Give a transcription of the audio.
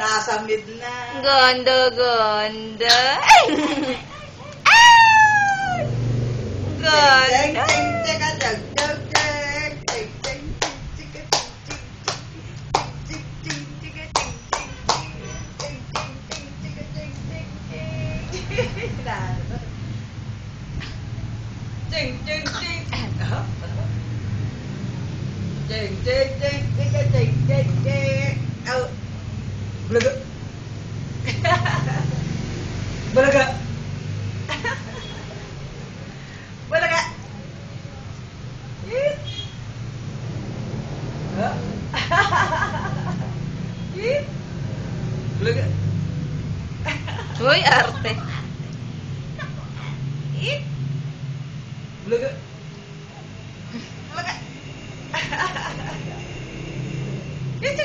Nasa mid na. Ganda, ganda. Ganda. Ching ching ching. Ching ching ching ching ching ching ching. Oh. Bulaga. Bulaga. Bulaga. Yes. Yes. Bulaga. Uy, arte. Yes. Bulaga. Bulaga. Yes,